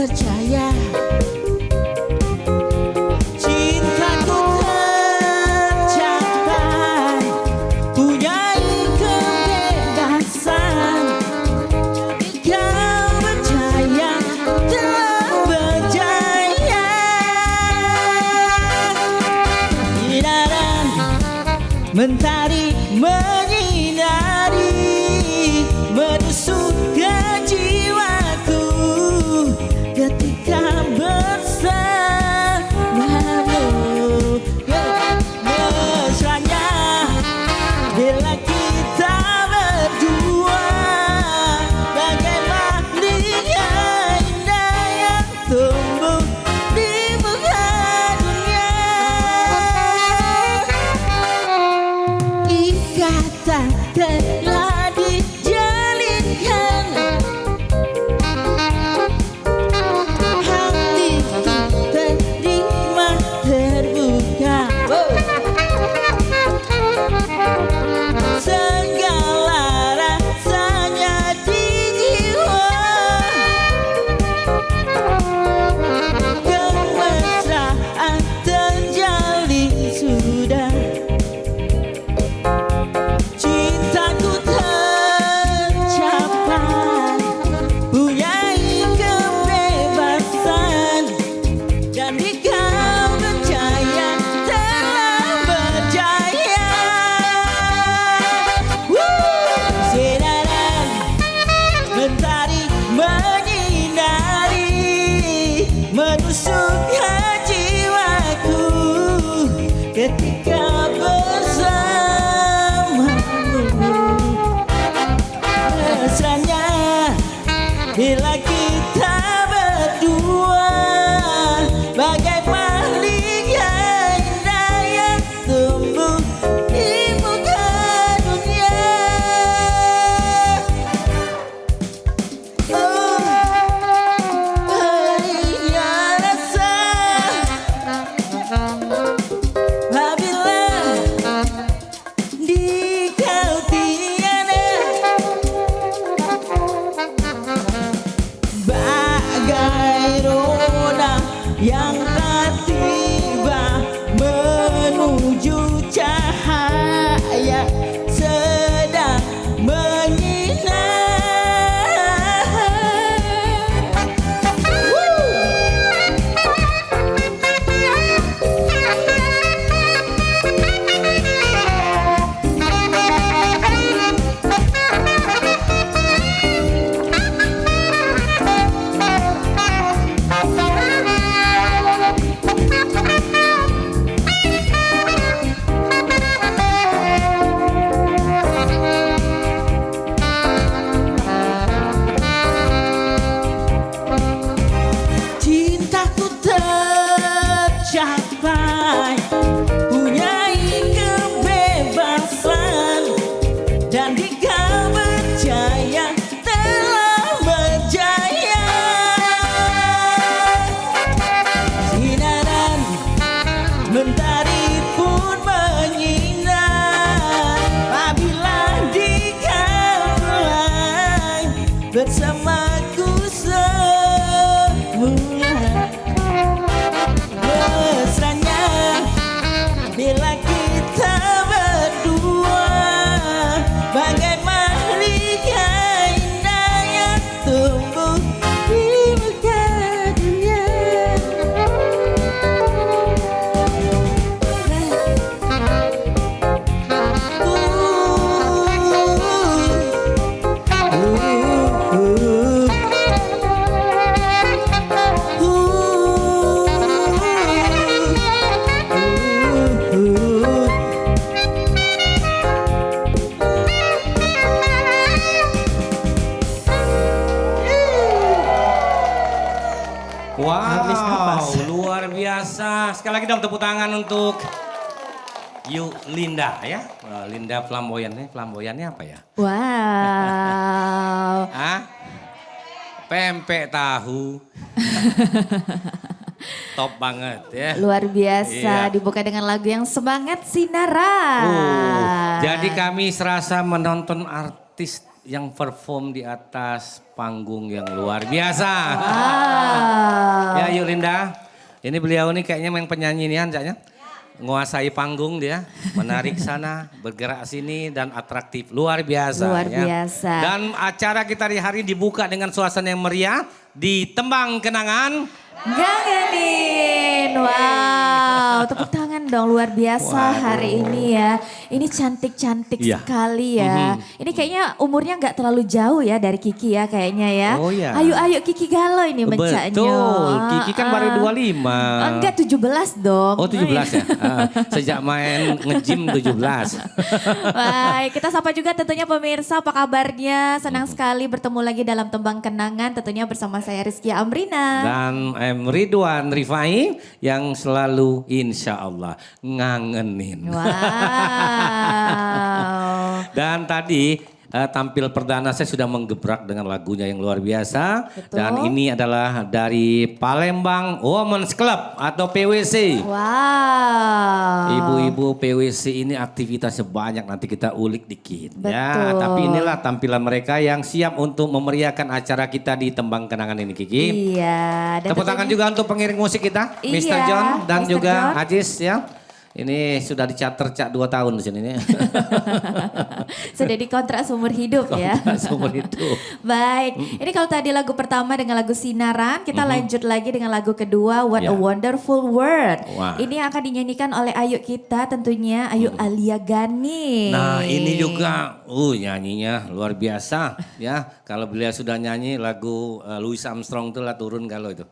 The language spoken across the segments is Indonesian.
percaya. Cintaku tercapai, punyai kebebasan. Kau percaya, telah berjaya. Sinaran mentari menyinari, menusuk ke jiwaku ketika bersamamu. Mesranya bila kita berdua, bagai mahligai indah yang tumbuh di muka dunia. Ikatan telah dijalinkan, hati terima terbuka. Segala rasanya di jiwa, kemesraan terjalin sudah. Cintaku tercapai, punyai kebebasan, dan kau percaya, telah berjaya. Sinaran mentari menyinari, menusuk ke jiwaku ketika bersamamu. Mesranya bila kita berdua, bagai mahligai indah yang tumbuh di muka dunia. Oh, perihnya rasa apabila di kau tiada, bagai roda yang tak tiba menuju cahaya sedang menyinar. Cintaku tercapai, punyai kebebasan, dan kau percaya, telah berjaya. Sinaran mentari pun menyinar apabila di kau mulai bersamaku semula. Mesranya bila kita berdua, bagai mahligai indah yang tumbuh di muka dunia. Wow, luar biasa. Sekali lagi dong tepuk tangan untuk Linda ya. Linda flamboyannya, flamboyannya apa ya? Wow. Hah? Pempek tahu. Top banget ya. Luar biasa, Iya. dibuka dengan lagu yang semangat Sinaran. Jadi kami serasa menonton artis yang perform di atas panggung yang luar biasa. Wow. Ya yuk Linda, ini beliau nih kayaknya memang penyanyi nih Anjanya. Nguasai panggung dia, menarik sana, bergerak sini dan atraktif. Luar biasa. Luar ya. biasa. Dan acara kita di hari dibuka dengan suasana yang meriah di Tembang Kenangan. Gangenin, wow, tepuk tangan dong, luar biasa Waduh. hari ini ya. Ini cantik-cantik Iya. sekali ya. Ini kayaknya umurnya nggak terlalu jauh ya dari Kiki ya kayaknya ya. Oh iya. Ayo Kiki galau ini mencaknya. Betul, Kiki kan baru 25. Enggak 17 dong. Oh 17 ya? Sejak main nge-gym 17. Baik, kita sapa juga tentunya pemirsa, apa kabarnya? Senang sekali bertemu lagi dalam Tembang Kenangan tentunya bersama saya Rizky Amrina. Dan Ridwan Rifai yang selalu insya Allah ngangenin. Wow. Dan tadi tampil perdana saya sudah menggebrak dengan lagunya yang luar biasa. Betul. Dan ini adalah dari Palembang Women's Club atau PWC. Wow. Ibu-ibu PWC ini aktivitasnya banyak, nanti kita ulik dikit. Ya, Betul. tapi inilah tampilan mereka yang siap untuk memeriahkan acara kita di Tembang Kenangan ini Kiki. Iya. Dan Tepuk tangan tentunya- juga untuk pengiring musik kita, Iya, Mr. John dan Mr. juga John. Ajis ya. Ini sudah dicater 2 tahun di sini nih. Sudah dikontrak seumur hidup ya. Seumur itu. Baik, ini kalau tadi lagu pertama dengan lagu Sinaran, kita lanjut lagi dengan lagu kedua What a Ya. Wonderful World. Wah. Ini yang akan dinyanyikan oleh Ayu kita tentunya, Ayu Alia Gani. Nah ini juga, nyanyinya luar biasa ya. Kalau beliau sudah nyanyi lagu Louis Armstrong itu lah turun kalau itu.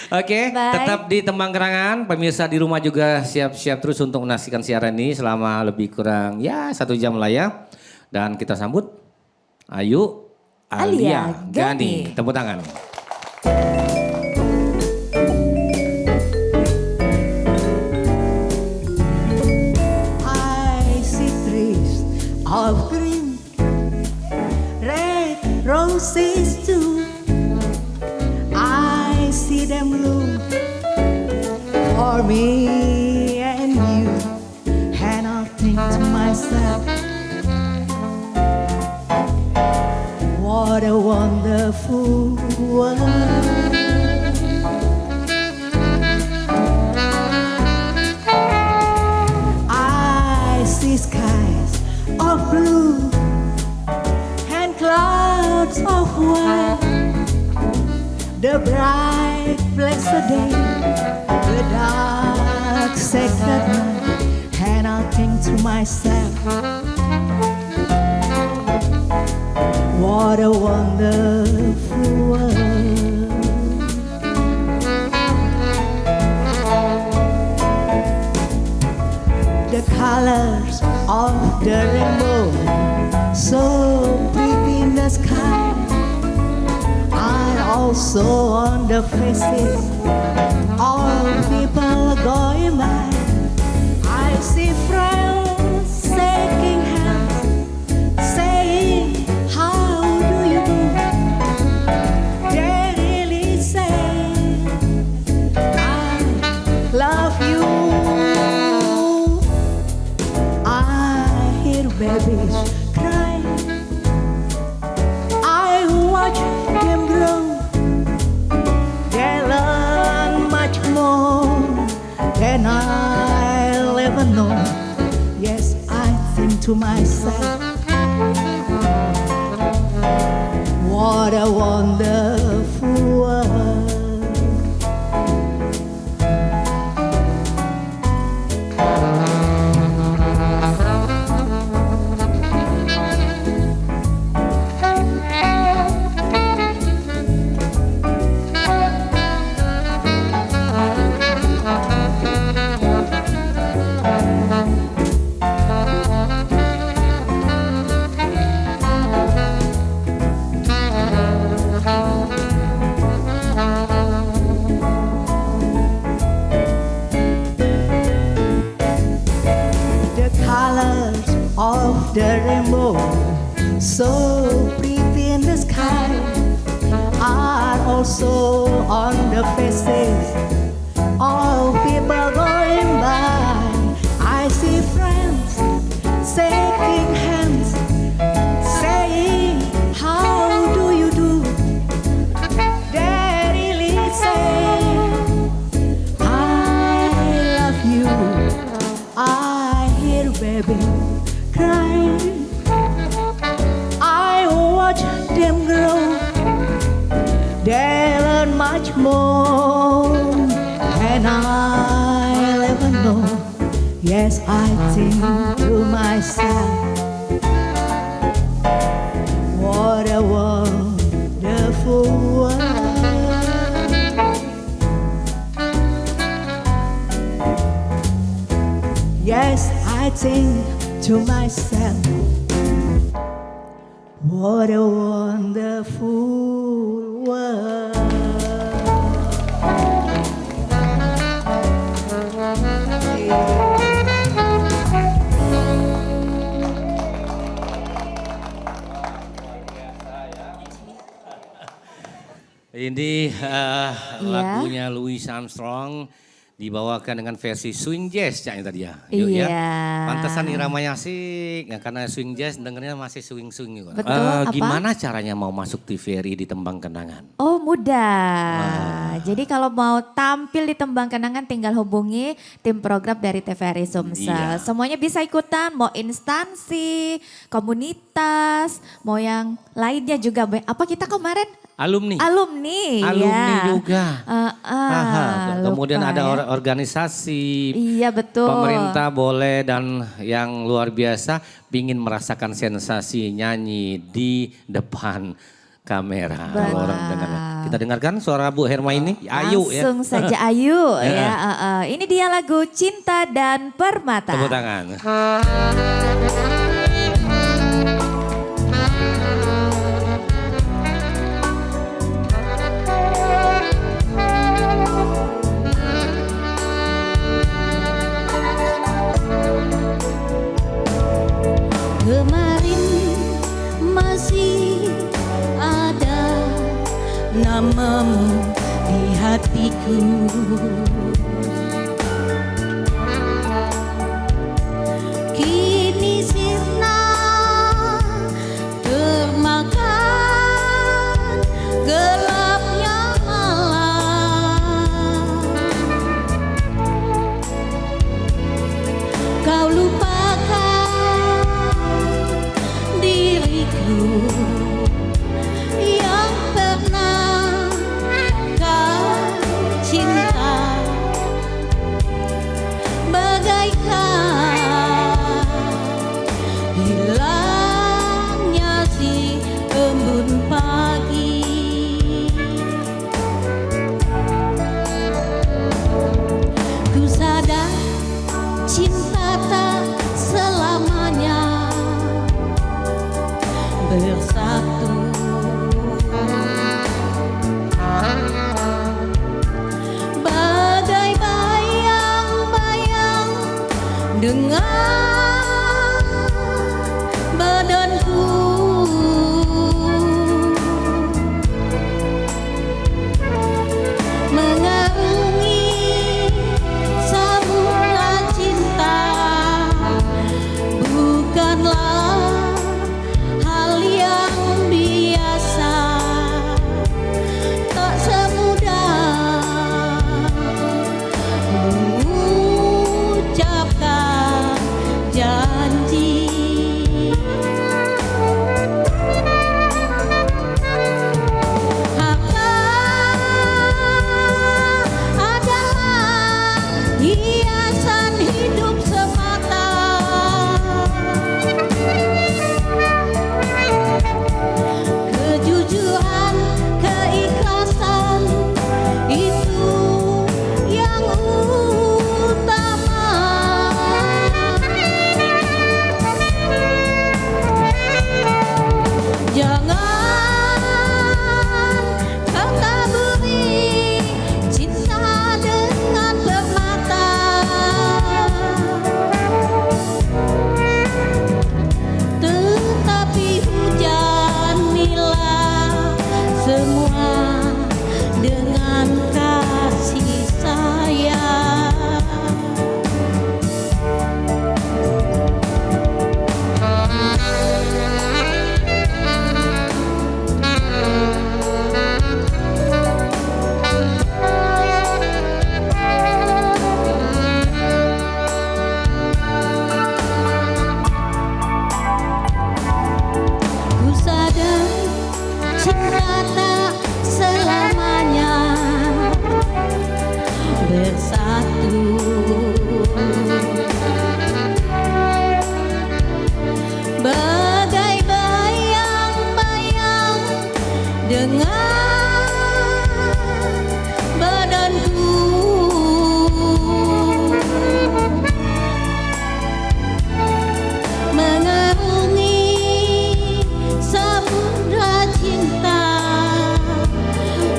Oke, Baik. tetap di Tembang Kenangan. Pemirsa di rumah juga siap-siap terus untuk menyaksikan siaran ini selama lebih kurang ya 1 jam lah ya. Dan kita sambut Ayu Alia Alia Gani. Gani. Tepuk tangan. I see trees of green, red roses too. I see them bloom for me and you. And I think to myself, what a wonderful world. I see skies of blue and clouds of white. The bright blessed day, the dark sacred night, and I think to myself, what a wonderful world. The colors of the rainbow, so pretty in the sky, are also on the faces of people going by. I see friends shaking hands, saying, how do you do? They really say, I love you. I hear babies cry. I watch them grow. They learn much more than I'll ever know. Yes, I think to myself, what a wonderful world. The colors of the rainbow, so pretty in the sky, are also on the faces of people going by. I see friends shaking hands, them grow, they learn much more, and I'll ever know. Yes, I think to myself, what a wonderful world. Yes, I think to myself, what a wonderful world. Ini lagunya Louis Armstrong dibawakan dengan versi swing jazz ya tadi ya. Yuk, Iya. ya. Pantesan iramanya asik ya, karena swing jazz dengernya masih swing-swing juga. Betul, apa? Gimana caranya mau masuk TVRI di Tembang Kenangan? Oh mudah. Jadi kalau mau tampil di Tembang Kenangan tinggal hubungi tim program dari TVRI Sumsel. Iya. Semuanya bisa ikutan, mau instansi, komunitas, mau yang lainnya juga. Apa kita kemarin? Alumni. Alumni ya. Juga. Kemudian lupa ada ya. organisasi. Iya betul. Pemerintah boleh, dan yang luar biasa pingin merasakan sensasi nyanyi di depan kamera. Kalau orang dengar. Kita dengarkan suara Bu Herma ini. Ayu ya. Langsung saja Ayu ya. Ini dia lagu Cinta dan Permata. Tepuk tangan. Kemarin masih ada namamu di hatiku. Kini sirna termakan gelapnya malam. Kau lupakan diriku yang pernah kau cinta, bagaikan hilangnya si embun pagi. Ku sadar cinta tak selamanya bersatu. Bagai bayang-bayang dengan badanku, mengarungi samudra cinta, bukanlah hal yang biasa. Tak semudah mengucapkan janji. Harta adalah hiasan hidup semata. Kejujuran, keikhlasan itu yang utama. Jangan kau taburi cinta dengan permata. Tetapi hujanilah semua dengan kasih sayang. cinta tak selamanya bersatu. Bagai bayang-bayang dengan badanku, mengarungi samudra cinta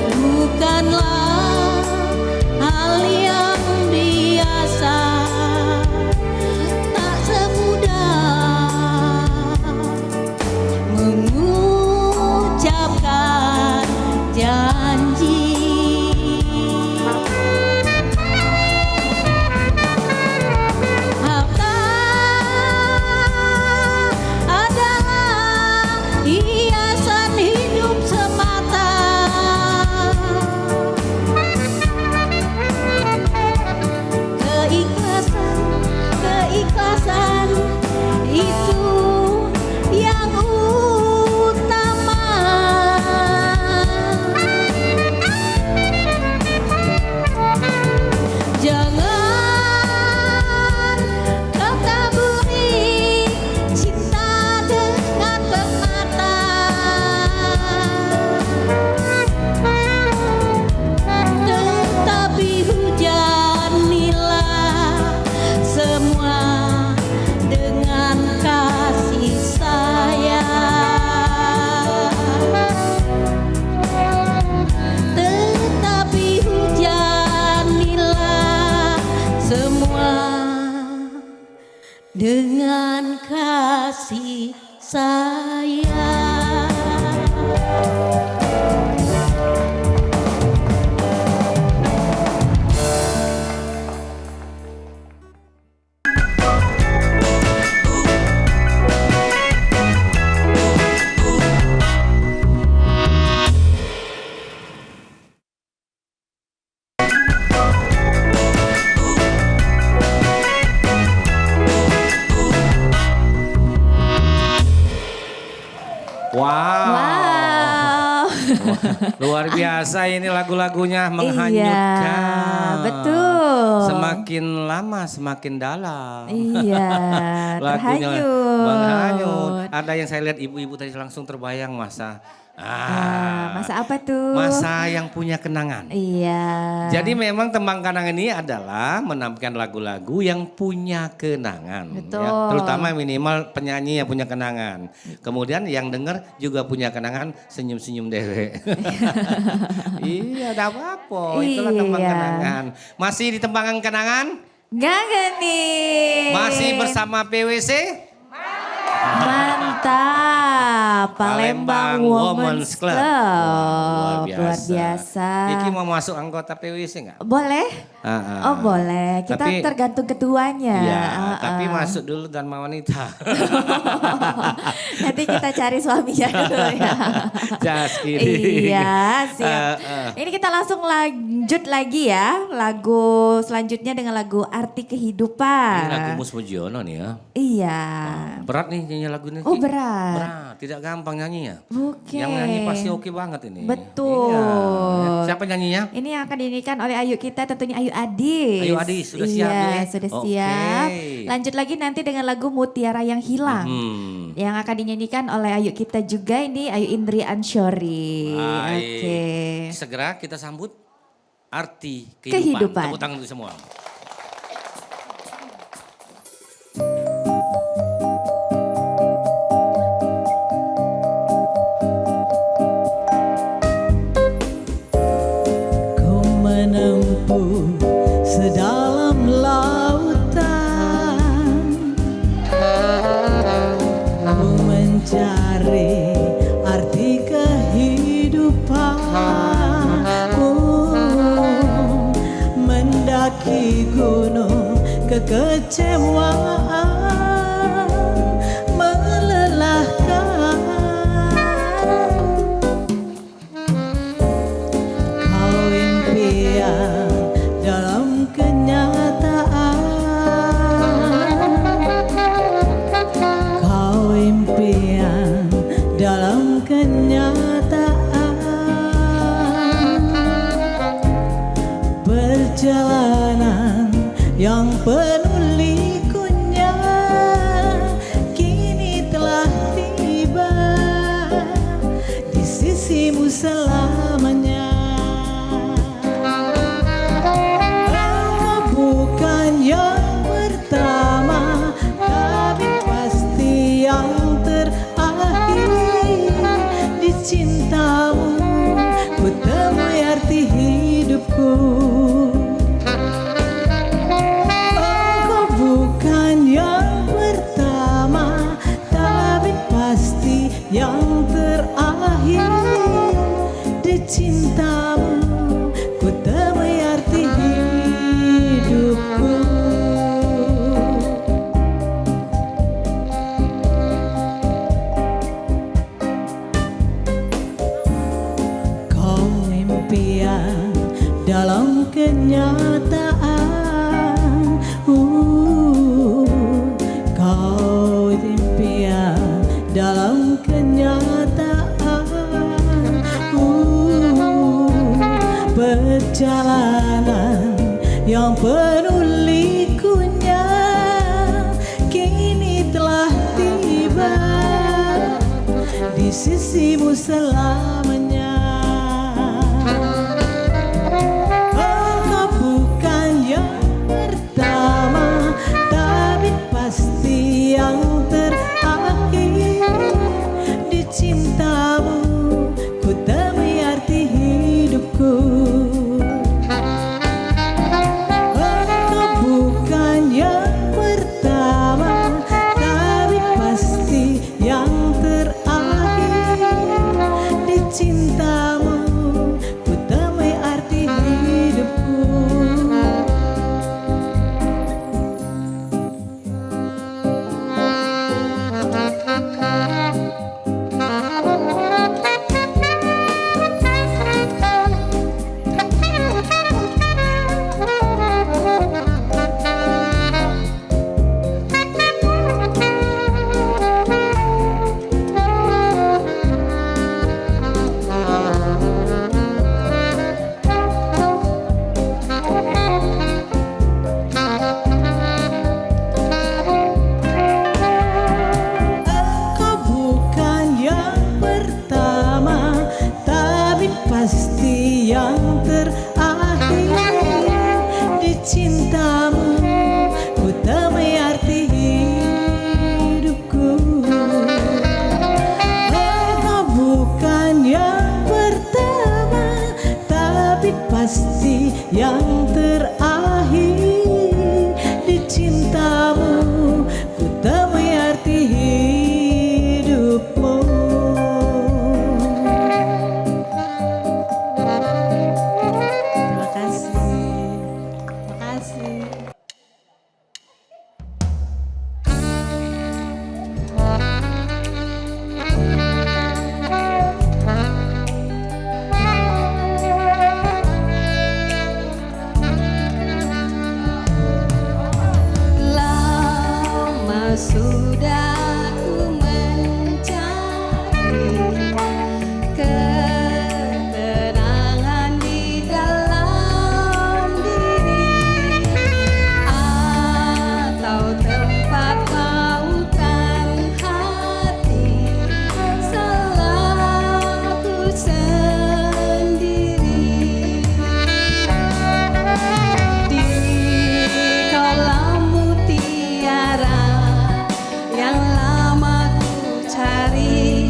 bukanlah hal yang biasa. Tak semudah mengucapkan janji. Harta adalah hiasan hidup semata. Keikhlasan itu yang utama. Jangan kau taburi cinta dengan permata, tetapi hujanilah semua dengan kasih sayang. Tetapi hujanilah semua dengan kasih sayang. Wow. Wow. Luar biasa ini lagu-lagunya menghanyutkan. Iya, betul. Semakin lama semakin dalam. Iya, Lagunya terhanyut. menghanyut. Ada yang saya lihat ibu-ibu tadi langsung terbayang masa. Masa apa tuh? Masa yang punya kenangan. Iya. Jadi memang tembang kenangan ini adalah menampilkan lagu-lagu yang punya kenangan. Betul. Ya, terutama minimal penyanyi yang punya kenangan. Kemudian yang dengar juga punya kenangan, senyum-senyum dewe. Iya, ada apa-apa. Itulah tembang Iya. kenangan. Masih di tembangan kenangan? Gak nih. Masih bersama PWC? Mantap, Palembang Women's Club. Wah, Luar biasa. Iki mau masuk anggota PWC nggak? Boleh? Oh boleh, kita Tapi- tergantung ketuanya. Iya, tapi masuk dulu Dharma Wanita. Nanti kita cari suaminya dulu ya. Just kidding. Iya, siap. Eh. Ini kita langsung lanjut lagi ya. Lagu selanjutnya dengan lagu Arti Kehidupan. Ini lagu Mus Mujiono nih ya. Iya. Berat nih nyanyi lagu ini. Oh Ki. berat. Berat, tidak gampang nyanyinya. Oke. Yang nyanyi pasti oke banget ini. Betul. Iya. Siapa nyanyinya? Ini yang akan dinyanyikan oleh Ayu kita tentunya Ayu Adis. Ayu Adis, sudah siap Iya, nih? sudah Oke. siap. Lanjut lagi nanti dengan lagu Mutiara yang Hilang. Yang akan dinyanyikan oleh Ayu kita juga ini Ayu Indri Ansyori. Baik. Oke. Segera kita sambut Arti Kehidupan. Tepuk tangan untuk semua. Ku menempuh sedalam lautan, ku mencari arti kehidupan, ku mendaki gunung kekecewaan melelahkan. Kau impian dalam kenyataan, kau impian dalam kenyataan. sisimu selamanya. Engkau bukan yang pertama, tapi pasti yang terakhir. Di cintamu ku temui arti hidupku. Engkau bukan yang pertama, tapi pasti yang terakhir. Di cintamu ku temui arti hidupku. Kau impian dalam kenyataan, kau impian dalam kenyataan, perjalanan yang penuh likunya kini telah tiba di sisimu selamanya. Engkau bukan yang pertama, tapi pasti yang terakhir. Di cintamu ku temui arti hidupku. Engkau bukan yang pertama, tapi pasti yang terakhir. Di cintamu ku temui arti hidupku. Engkau bukan yang pertama, tapi pasti yang terakhir. Di cintamu ku temui arti hidupku. Engkau bukan yang pertama, tapi pasti yang terakhir. Di cintamu ku temui arti hidupmu. Terima kasih. Terima kasih. Lama sudah ku mencari ketenangan di dalam diri, atau tempat lautan hati selaku sendiri. Di kolam mutiara yang lama ku cari,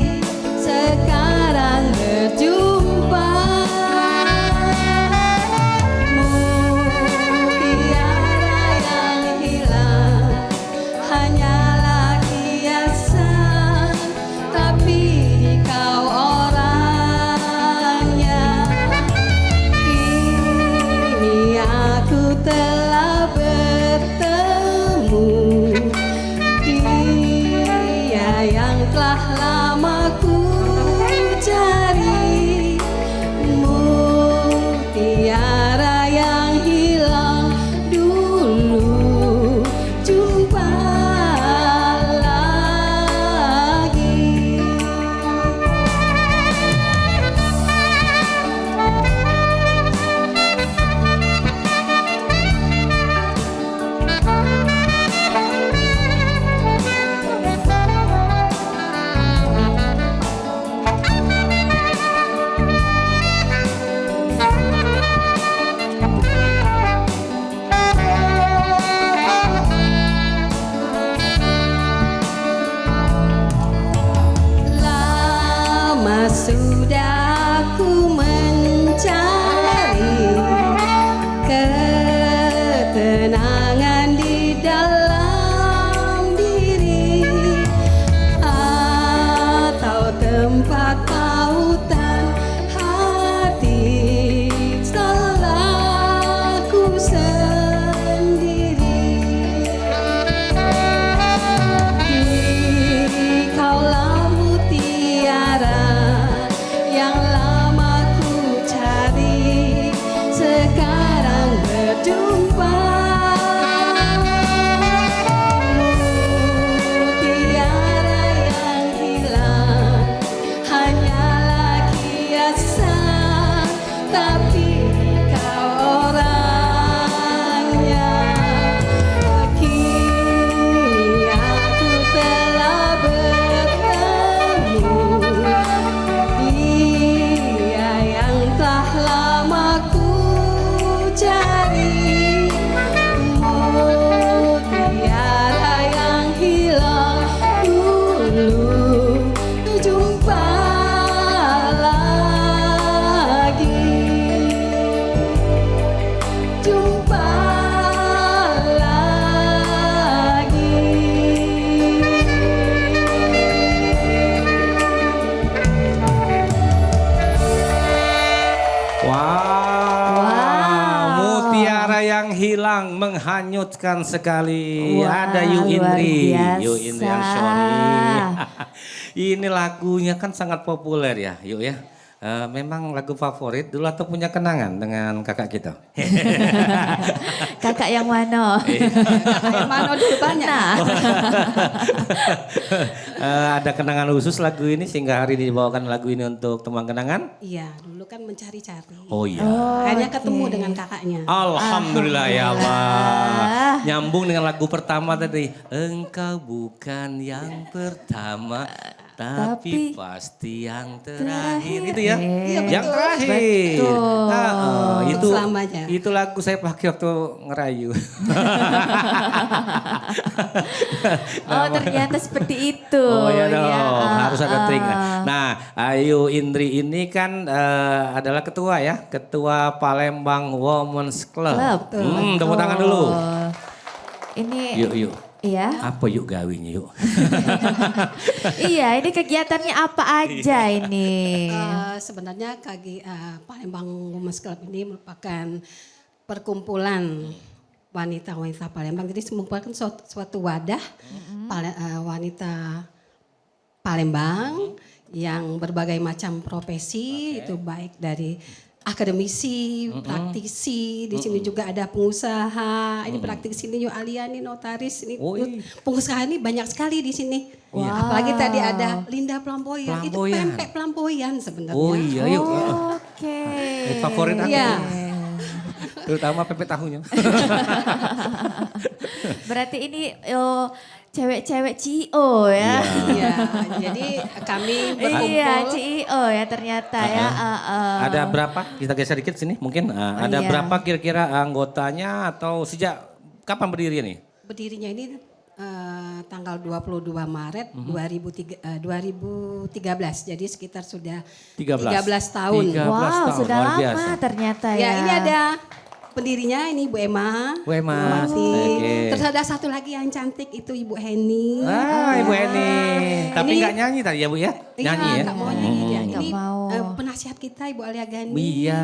sekarang berjumpa. Mutiara yang hilang hanyalah hiasan, tapi kau orang sudah ku mencari ketenangan di dalam diri atau tempat pautan hati salahku sendiri. Kaulah mutiara yang lama ku cari, sekarang berjumpa. Mutiara yang hilang hanyalah kiasan, tapi kau orangnya. Kini aku telah bertemu dia yang telah lama ku cari. Mutiara yang hilang dulu jumpa lagi, jumpa lagi. Wow, mutiara yang hilang menghanyutkan sekali. Wow, Ada Yu luar Indri, biasa. Yu Indri Anshoni. Ini lagunya kan sangat populer ya, Yu ya. Memang lagu favorit dulu atau punya kenangan dengan kakak kita? Kakak yang mana? Kayak mana dulu banyak. Nah, Ada kenangan khusus lagu ini sehingga hari ini dibawakan lagu ini untuk teman kenangan? Iya, dulu kan mencari-cari. Oh iya. Akhirnya ketemu dengan kakaknya. Alhamdulillah ya Allah. Nyambung dengan lagu pertama tadi. Engkau bukan yang pertama, tapi pasti yang terakhir. Itu ya? Iya, Yang betul. terakhir. Betul. Itu Selamanya. itu lagu saya pakai waktu ngerayu. oh ternyata seperti itu. Oh ya dong, Ya, harus ada trik. ah. Nah, Ayu Indri ini kan adalah ketua ya, ketua Palembang Women's Club. Tepuk tangan dulu. Oh. Ini Yuk. iya. Apa yuk gawinya yuk? Iya, ini kegiatannya apa aja ini? Sebenarnya Palembang Women's Club ini merupakan perkumpulan wanita-wanita Palembang. Jadi merupakan suatu wadah wanita Palembang yang berbagai macam profesi, itu baik dari akademisi, praktisi, di sini juga ada pengusaha. Ini praktisi ini Aliani notaris ini. Pengusaha ini banyak sekali di sini. Apalagi tadi ada Linda Pelampoyan. Itu pempek Pelampoyan sebenarnya. Oh iya yuk. Oke. Favorit aku. Iya. Terutama pepet tahunya. Berarti ini cewek-cewek CEO ya. Iya, jadi kami berkumpul. Iya, CEO ya ternyata ya. Ada berapa? Kita geser dikit sini mungkin. Ada iya. berapa kira-kira anggotanya atau sejak kapan berdiri nih? Berdirinya ini tanggal 22 Maret 2013. Jadi sekitar sudah 13 tahun. 13 Wow, tahun, sudah luar lama biasa. ternyata ya. Ya, ini ada pendirinya ini Bu Emma. Bu Emma, Bupati. oke. Terus ada satu lagi yang cantik itu Ibu Heni. Ibu Eni. Tapi Ini- nggak nyanyi tadi ya Bu ya? Nyanyi ya? Nggak mau nyanyi dia. Nggak Ini mau. penasihat kita Ibu Alia Gani. Iya.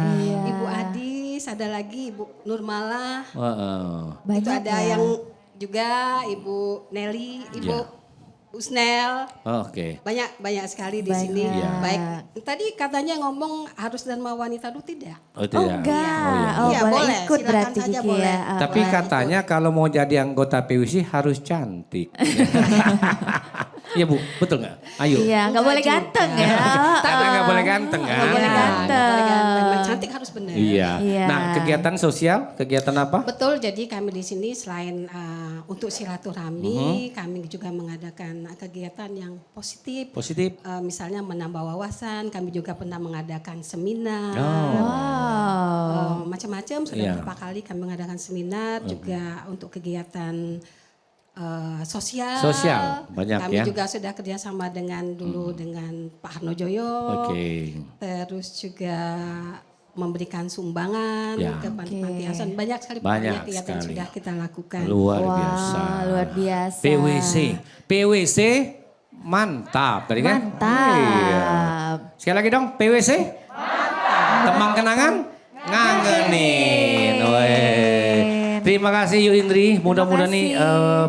Ibu Adis, ada lagi Ibu Nurmala. Banyak Itu ada ya. yang juga Ibu Nelly, Ibu Usnel. Oke. Banyak sekali di Banyak. sini. Iya. Baik. Tadi katanya ngomong harus Dharma Wanita itu tidak. Oh Oh tidak. enggak, Iya, boleh boleh. ikut Silakan berarti saja Kiki boleh. ya. Tapi katanya kalau mau jadi anggota PWC harus cantik. Iya Bu, betul nggak? Ayo. Iya, nggak boleh ganteng ya. Karena nggak boleh ganteng kan? Nggak boleh ganteng. Nggak boleh ganteng. Cantik harus benar. Iya. Iya. Nah kegiatan sosial, kegiatan apa? Betul, jadi kami di sini selain untuk silaturahmi, kami juga mengadakan kegiatan yang positif. Positif. Misalnya menambah wawasan, kami juga pernah mengadakan seminar. Wow. Macam-macam sudah Iya. beberapa kali kami mengadakan seminar juga untuk kegiatan sosial. Sosial, banyak Kami ya. juga sudah kerjasama dengan dulu dengan Pak Harno Joyo. Oke. Terus juga memberikan sumbangan Ya. ke panti asuhan. Banyak sekali Banyak kegiatan yang sekali. sudah kita lakukan. Luar Wah, biasa. luar biasa. PWC mantap tadi kan? Mantap. Iya. Sekali lagi dong, PWC. Mantap. Tembang kenangan ngangenin. Weh. Terima kasih Yu Indri. Mudah-mudahan nih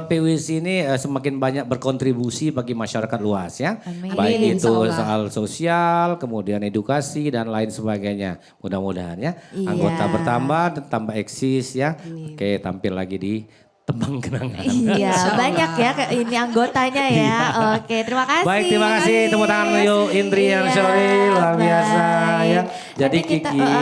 PWC ini semakin banyak berkontribusi bagi masyarakat luas ya. Amin. Baik Amin, itu insya Allah. soal sosial, kemudian edukasi dan lain sebagainya. Mudah-mudahan ya. Iya. Anggota bertambah, tambah eksis ya. Oke, tampil lagi di tembang kenangan. Iya, banyak ya ini anggotanya ya. Oke, terima kasih. Baik, terima kasih. Tepuk tangan Yu Indri yang Syori, luar biasa ya. Jadi Nanti kita, Kiki,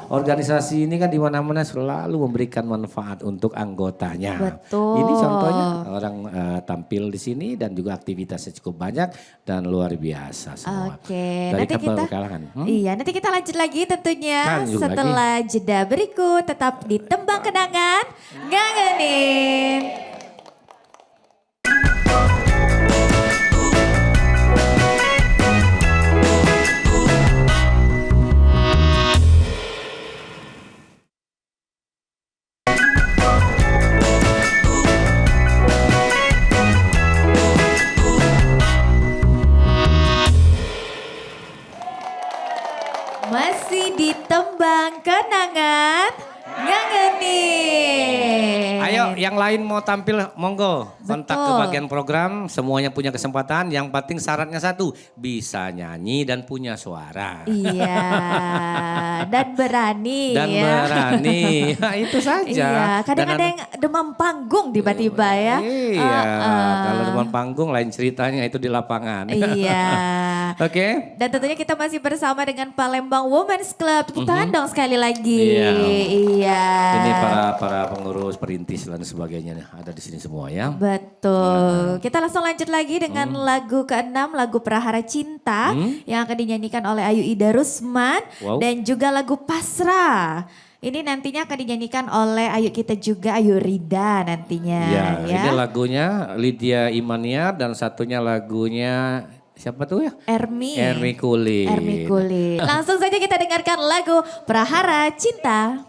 organisasi ini kan di mana-mana selalu memberikan manfaat untuk anggotanya. Betul. Ini contohnya orang tampil di sini dan juga aktivitasnya cukup banyak dan luar biasa semua. Oke, Dari nanti kita kalangan. Iya, nanti kita lanjut lagi tentunya Lanjut setelah jeda berikut tetap di Tembang Kenangan Ngangenin. Masih di Tembang Kenangan Ngangenin. Ayo yang lain mau tampil monggo kontak ke Betul. bagian program, semuanya punya kesempatan. Yang penting syaratnya satu, bisa nyanyi dan punya suara. Iya, dan berani Dan ya. berani, nah, itu saja. Iya, kadang Dan ada yang demam panggung tiba-tiba ya. Iya, kalau depan panggung lain ceritanya itu di lapangan. Iya. Oke. Dan tentunya kita masih bersama dengan Palembang Women's Club. Tepuk tangan dong sekali lagi. Iya. Iya. Ini para pengurus, perintis dan sebagainya ada di sini semua ya. Betul. Kita langsung lanjut lagi dengan lagu ke-6, lagu Prahara Cinta yang akan dinyanyikan oleh Ayu Ida Rusman Wow. dan juga lagu Pasrah. Ini nantinya akan dinyanyikan oleh Ayu kita juga, Ayu Rida nantinya. Iya, ya. ini lagunya Lydia Imaniar dan satunya lagunya siapa tuh ya? Ermi. Ermi Kulit. Ermi Kulit. Langsung saja kita dengarkan lagu Prahara Cinta.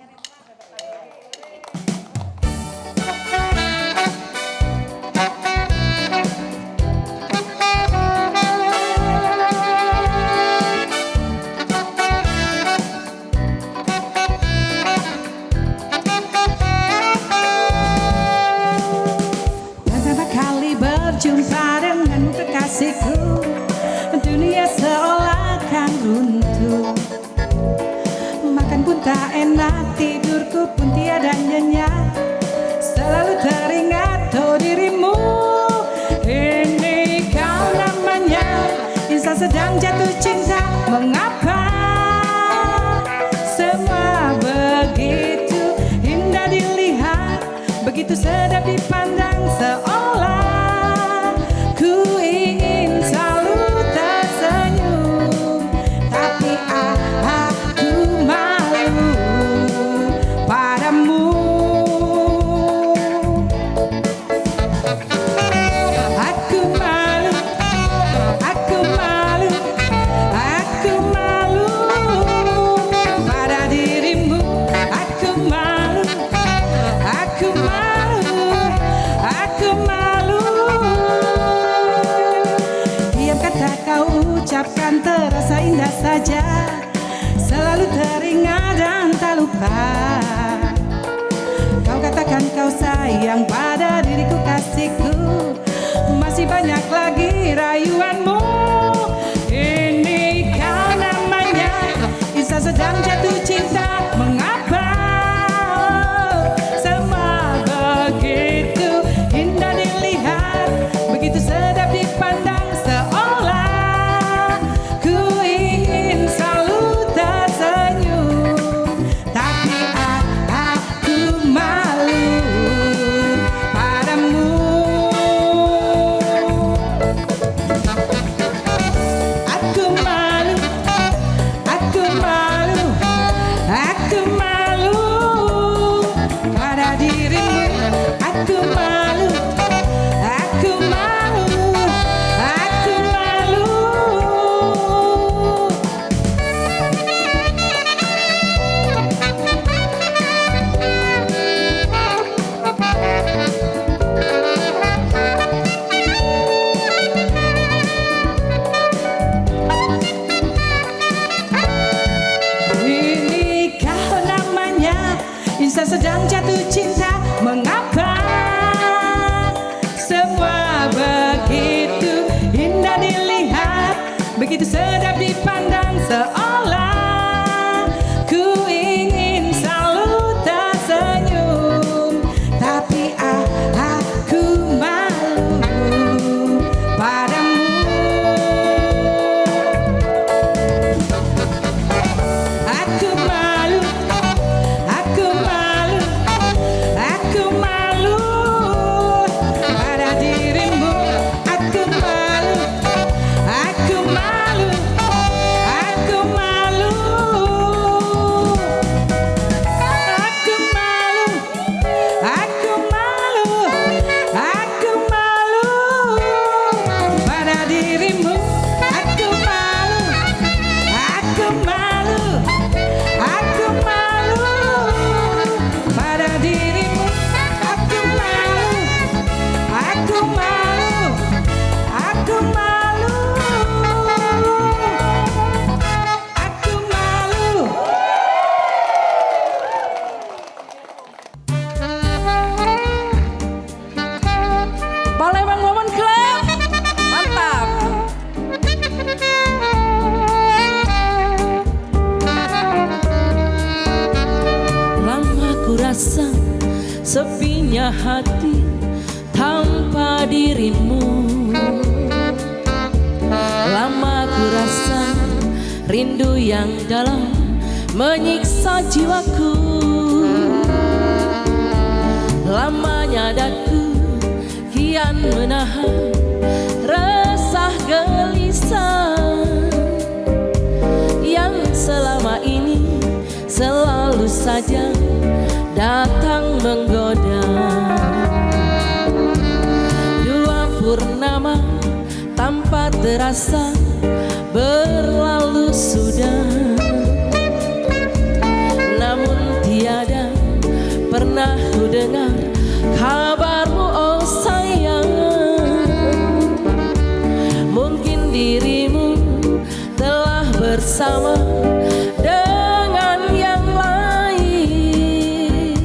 Pertama kali berjumpa dengan kekasihku, dunia seolah kan runtuh. Makan pun tak enak, tidurku pun tiada nyenyak. Selalu teringat dirimu. Ini kau namanya insan sedang jatuh cinta. Mengapa semua begitu indah dilihat, begitu sedap dipandang, seolah ku ingin selalu tersenyum. Tapi aku malu padamu. Aku malu, aku malu, aku malu pada dirimu. Aku malu, aku malu, aku malu. Tiap kata kau ucapkan terasa indah saja, selalu teringat dan tak lupa. Kau katakan kau sayang pada diriku kasihku, masih banyak lagi rayuanmu. Ini kau namanya insan sedang jatuh cinta. Mengapa semua begitu indah dilihat, begitu sedap dipandang, seolah ku ingin selalu tersenyum. Tapi aku malu padamu. sedang jatuh cinta. Mengapa semua begitu indah dilihat, begitu sedap dipandang, seolah ku ingin selalu tersenyum. Tapi aku malu padamu. Aku malu, aku malu, aku malu pada dirimu. Aku malu, aku malu, aku malu. Aku malu, aku malu, aku malu pada dirimu. Aku malu, aku malu, aku malu pada dirimu. Aku malu, aku malu, aku malu, aku malu. Palembang Women Club, mantap. Lama ku rasa sepinya hati tanpa dirimu. Lama ku rasa rindu yang dalam menyiksa jiwaku. Lamanya daku kian menahan resah gelisah yang selama ini selalu saja datang menggoda. Dua purnama tanpa terasa berlalu sudah, namun tiada pernah ku dengar kabarmu, oh sayang. Mungkin dirimu telah bersama dengan yang lain,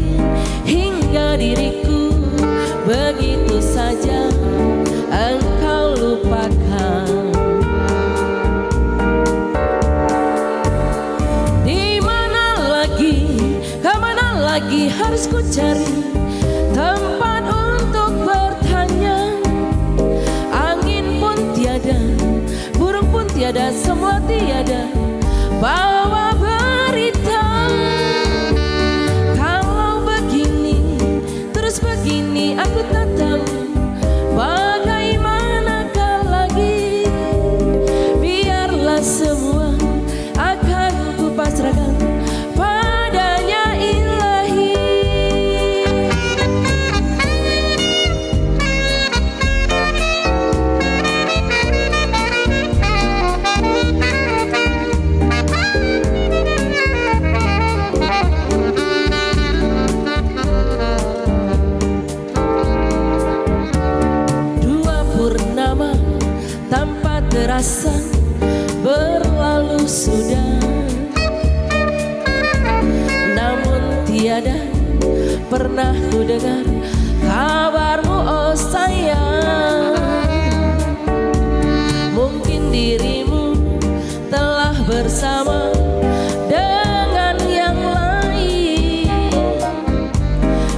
hingga diriku begitu saja engkau lupakan. Di mana lagi, kemana lagi harus ku cari tempat untuk bertanya. Angin pun tiada, burung pun tiada, semua tiada bawa berita. Kalau begini, terus begini, aku tak tahu bagaimanakah lagi. Biarlah semua akan ku pasrahkan padanya ilahi. Dua purnama tanpa terasa berlalu sudah, namun tiada pernah ku dengar kabarmu, oh sayang. Mungkin dirimu telah bersama dengan yang lain,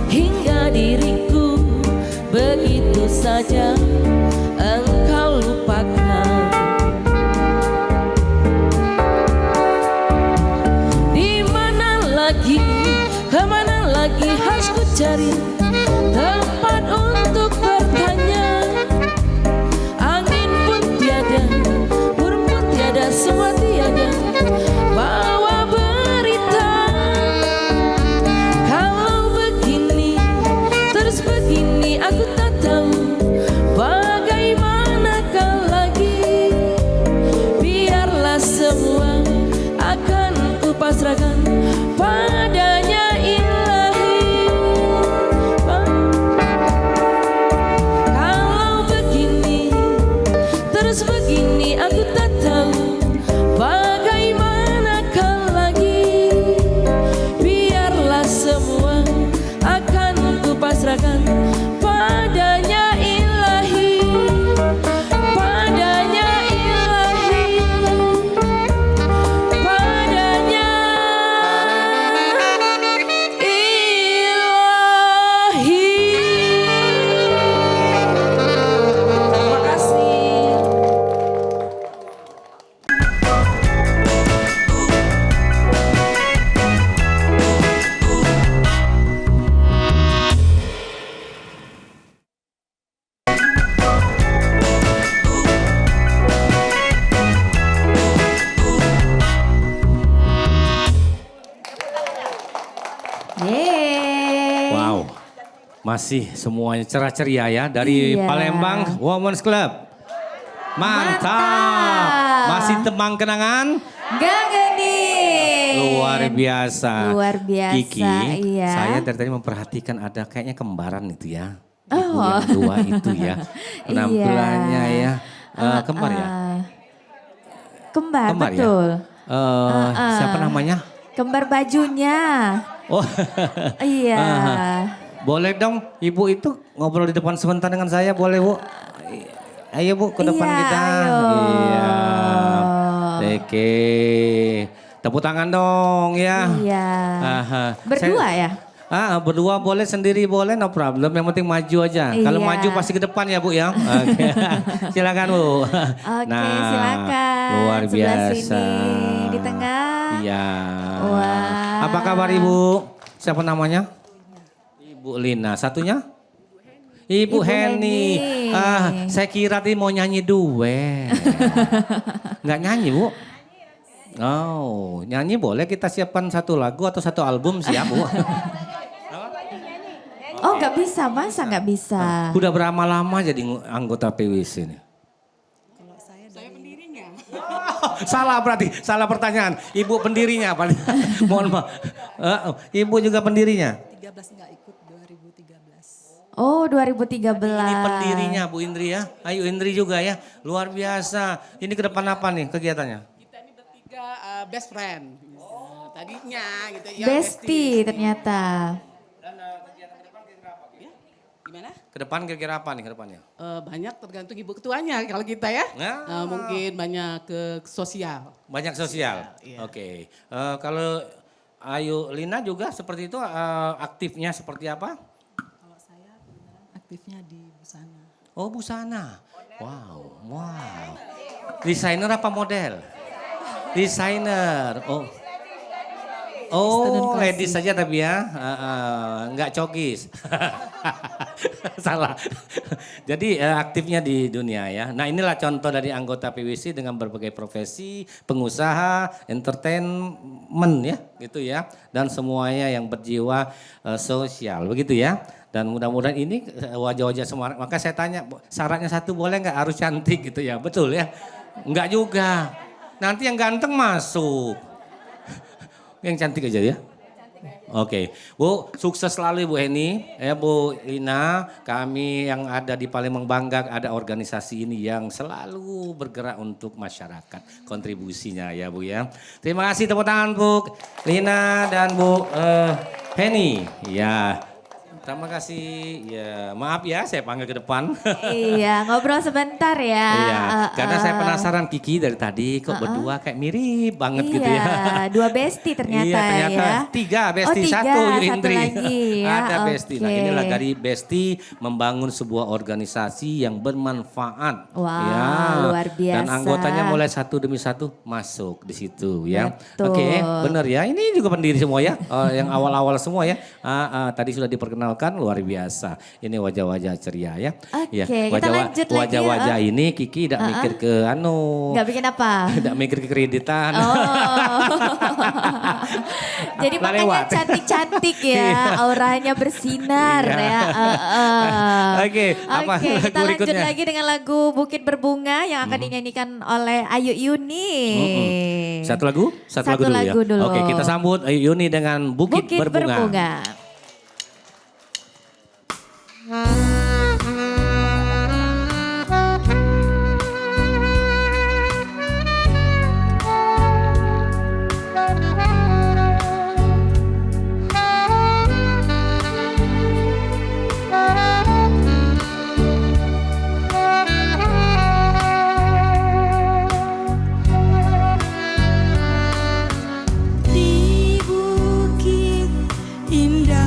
hingga diriku begitu saja engkau lupakan. Di mana lagi, kemana lagi harus ku cari tempat untuk bertanya. Angin pun tiada, burung pun tiada, semua tiada bawa berita. Kalau begini, terus begini, aku tak tahu bagaimanakah lagi. Biarlah semua akan ku pasrahkan padanya ilahi. Yeay. Wow, masih semuanya cerah ceria ya dari Iya. Palembang Women's Club. Mantap. Mantap. Masih tembang kenangan. Gang Geni. Luar biasa. Luar biasa, Kiki, iya. saya dari tadi memperhatikan ada kayaknya kembaran itu ya. Ibu Oh. yang dua itu ya. Penampilannya ya. Kembar ya? Kembar, Kembar ya? betul. Siapa namanya? Kembar bajunya. Oh, Iya. boleh dong ibu itu ngobrol di depan sebentar dengan saya, boleh bu? Ayo bu ke depan Iya, kita. ayo. Iya. Oke. Tepuk tangan dong ya. Iya. Aha. Berdua ya? Berdua boleh, sendiri boleh, no problem. Yang penting maju aja. Kalau Iya. maju pasti ke depan ya bu ya. Oke. Silakan bu. Oke, silakan. Luar Sebelah biasa. sini, di tengah. Iya. Wah. Apa kabar ibu? Siapa namanya? Ibu Lina. Satunya? Ibu Ibu Heni. Heni. Saya kira tadi mau nyanyi duet. Nggak nyanyi bu? Oh, nyanyi boleh, kita siapkan satu lagu atau satu album siap bu. Oh nggak bisa, masa nggak bisa? Udah berapa lama jadi anggota PWC ini? Saya pendirinya. Salah berarti, salah pertanyaan. Ibu pendirinya apa? Mohon maaf. Ibu juga pendirinya? 13 nggak ikut 2013. Oh 2013. Ini pendirinya Bu Indri ya. Ayo Indri juga ya. Luar biasa. Ini ke depan apa nih kegiatannya? Kita ini bertiga best friend. Tadinya gitu ya. Bestie ternyata. Gimana? Ke depan kira-kira apa nih ke depannya? Banyak tergantung ibu ketuanya kalau kita ya. Mungkin banyak ke sosial. Banyak sosial. Iya. Oke. Kalau Ayu Lina juga seperti itu, aktifnya seperti apa? Kalau saya aktifnya di busana. Oh busana. Wow, wow. Desainer apa model? Desainer. Oh, ladies saja tapi ya, nggak cokis. Salah. Jadi aktifnya di dunia ya. Nah inilah contoh dari anggota PWC dengan berbagai profesi, pengusaha, entertainment ya, gitu ya. Dan semuanya yang berjiwa sosial, begitu ya. Dan mudah-mudahan ini wajah-wajah semua. Maka saya tanya, syaratnya satu boleh nggak harus cantik gitu ya, betul ya? Nggak juga. Nanti yang ganteng masuk. Yang cantik aja ya. Oke, Bu, sukses selalu Bu Heni, ya Bu Lina. Kami yang ada di Palembang bangga ada organisasi ini yang selalu bergerak untuk masyarakat. Kontribusinya ya Bu ya. Terima kasih, tepuk tangan Bu Lina dan Bu Heni. Ya. Terima kasih. Ya, maaf ya saya panggil ke depan. Iya, ngobrol sebentar ya. Iya, karena saya penasaran Kiki dari tadi kok berdua kayak mirip banget gitu ya. Iya, dua bestie ternyata, Iya, ternyata ya. tiga bestie, tiga, satu satu Indri. lagi ya, Ada bestie. Nah oke. inilah dari bestie membangun sebuah organisasi yang bermanfaat. Wah, ya. luar biasa. Dan anggotanya mulai satu demi satu masuk di situ ya. Betul. Oke, benar ya. Ini juga pendiri semua ya. Yang awal-awal semua ya. Tadi sudah diperkenalkan luar biasa. Ini wajah-wajah ceria ya. Oke, Ya, kita lanjut lagi, wajah-wajah ini Kiki tidak mikir ke Nggak bikin apa? tidak mikir ke kreditan. Oh. Jadi Lah makanya lewat. cantik-cantik ya, Iya. auranya bersinar Iya. ya. Oke, apa Oke, lagu kita lanjut berikutnya? lagi dengan lagu Bukit Berbunga yang akan dinyanyikan oleh Ayu Yuni. Satu lagu? Satu dulu lagu ya. dulu. Oke, kita sambut Ayu Yuni dengan Bukit, Bukit Berbunga. Berbunga. Di bukit indah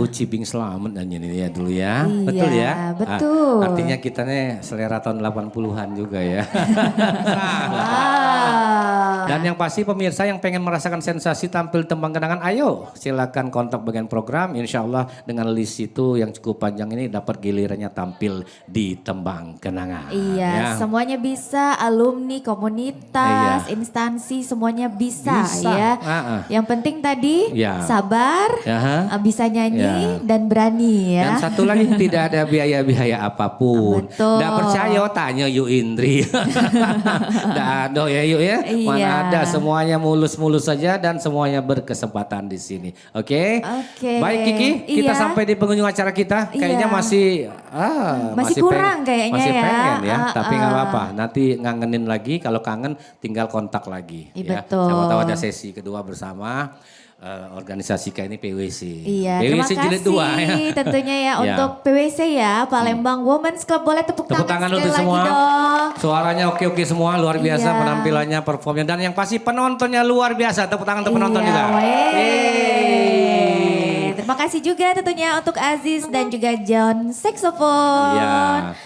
Cibing Selamat nyanyi ya dulu ya. Iya, Betul ya? betul. Artinya kita nih selera tahun 80-an juga ya. Wow. Dan yang pasti pemirsa yang pengen merasakan sensasi tampil tembang kenangan, ayo silakan kontak bagian program. Insya Allah dengan list itu yang cukup panjang ini dapat gilirannya tampil di tembang kenangan. Iya, ya. semuanya bisa, alumni, komunitas, Iya. instansi, semuanya bisa, Bisa, ya. Yang penting tadi Ya. sabar, Ya. bisa nyanyi Ya. dan berani ya. Dan satu lagi tidak ada biaya-biaya apapun. Betul. Nggak percaya tanya Yu Indri. Nggak ada ya Yu ya. Mana Iya. ada, semuanya mulus-mulus saja dan semuanya berkesempatan di sini. Oke? Oke. Baik Kiki, kita Iya. sampai di pengunjung acara kita. Kayaknya Iya. masih kurang kayaknya masih ya. pengen ya. Tapi nggak apa-apa. Nanti ngangenin lagi, kalau kangen tinggal kontak lagi. Iya, ya. betul. Siapa tahu ada sesi kedua bersama. Organisasi ini PWC. Iya, terima PWC jilid kasih 2 ya. tentunya ya Ya. untuk PWC ya, Palembang Women's Club. Boleh tepuk Tepuk tangan tangan untuk sekali semua. lagi dong. Suaranya oke-oke semua, luar biasa Iya. penampilannya, performnya. Dan yang pasti penontonnya luar biasa. Tepuk tangan untuk penonton Iya, juga. weh. Terima kasih juga tentunya untuk Aziz dan juga John saxophone. Iya.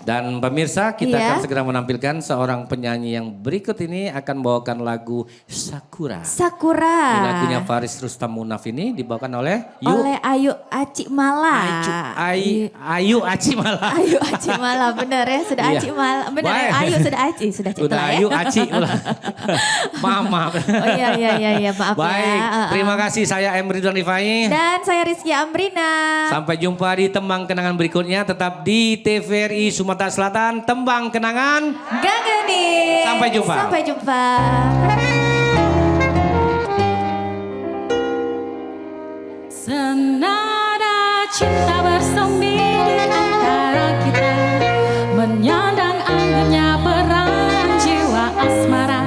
Dan pemirsa, kita Iya. akan segera menampilkan seorang penyanyi yang berikut ini akan membawakan lagu Sakura. Sakura. Ini lagunya Faris Rustam Munaf ini dibawakan oleh Oleh Ayu Aci Mala. Ayu Aci Malah. Ayu Aci Mala, bener ya, sudah Iya. Aci Mala. Bener ya, Baik. Ayu sudah Aci, sudah Udah lah ya. Ayu Aci ulah. Maaf. Oh iya, maaf Baik, ya. terima kasih, saya M. Ridwan Rifai. Dan saya Rizky Amrina. Sampai jumpa di tembang kenangan berikutnya, tetap di TVRI Sumatera Selatan, tembang kenangan. Gangeni. Sampai jumpa. Sampai jumpa. Senada cinta bersemi di antara kita, menyandang anggunnya peran jiwa asmara,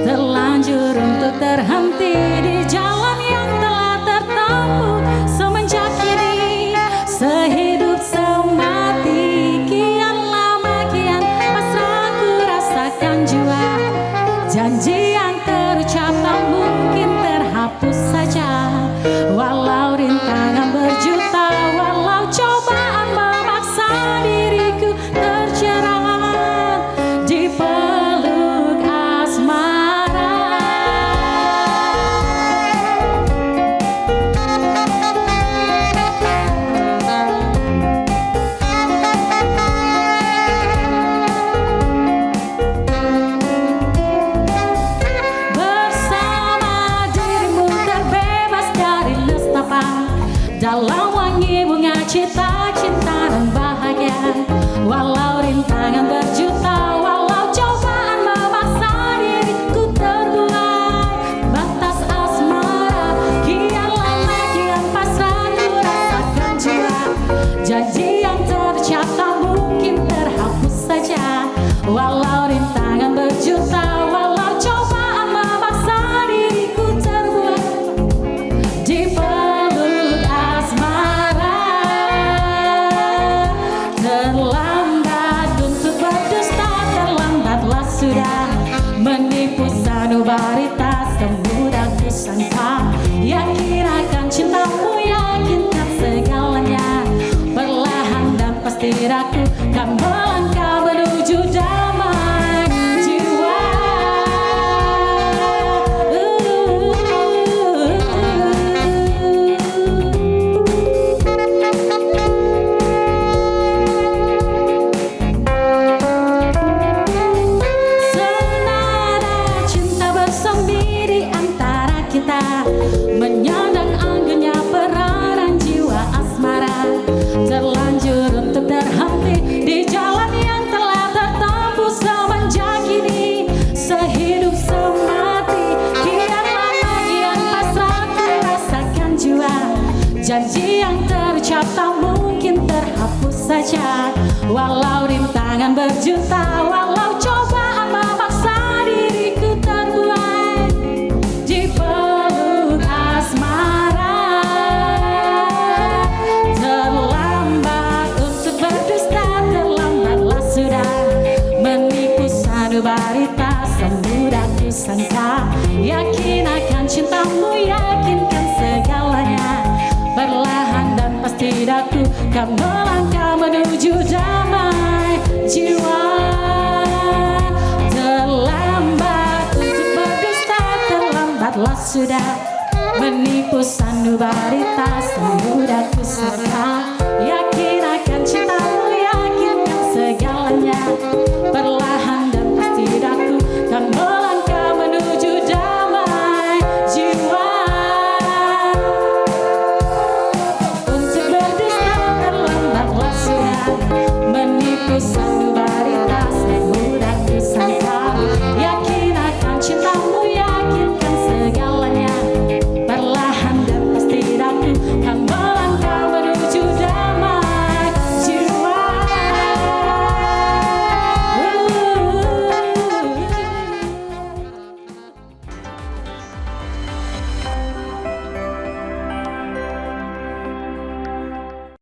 terlanjur untuk terhenti di jalan yang telah tertempuh semenjak kini, sehidup semati. Kian lama kian pasrah ku rasakan jua, janji yang terucap tak mungkin terhapus saja. Walau rintangan berjuta, walau cobaan memaksa diriku terjerat di peluk asmara. Bersama dirimu terbebas dari nestapa, dalam wangi bunga cita, cinta dan bahagia. Walau rintangan berjuta, walau cobaan memaksa diriku terbuai batas asmara. Kian lama kian pasrah ku rasakan jua, janji yang tercap tak mungkin terhapus saja. Walau rintangan berjuta, walau cobaan memaksa diriku terbuai di peluk asmara. Terlambat untuk berdusta, terlambatlah sudah menipu sanubaritas, semudah disangka. Yakin akan cintamu, yakinkan segalanya. Perlahan dan pasti aku kan melangkah menuju damai jiwa. Senada cinta bersemi di antara kita, menyandang anggunnya peranan jiwa asmara, terlanjur untuk terhenti di jalan yang telah tertempuh semenjak kini, sehidup semati. Kian lama kian pasrah ku rasakan jua, janji yang terucap tak mungkin terhapus saja. Walau rintangan berjuta, walau cobaan memaksa diriku terbuai di peluk asmara. Terlambat untuk berdusta, terlambatlah sudah menipu sanubaritas, semudah disangka. Yakin akan cintamu, yakinkan segalanya. perlahan dan pasti daku kan melangkah menuju damai jiwa. Terlambat untuk berdusta, terlambatlah sudah menipu sanubari tak semudah ku sangka. Ya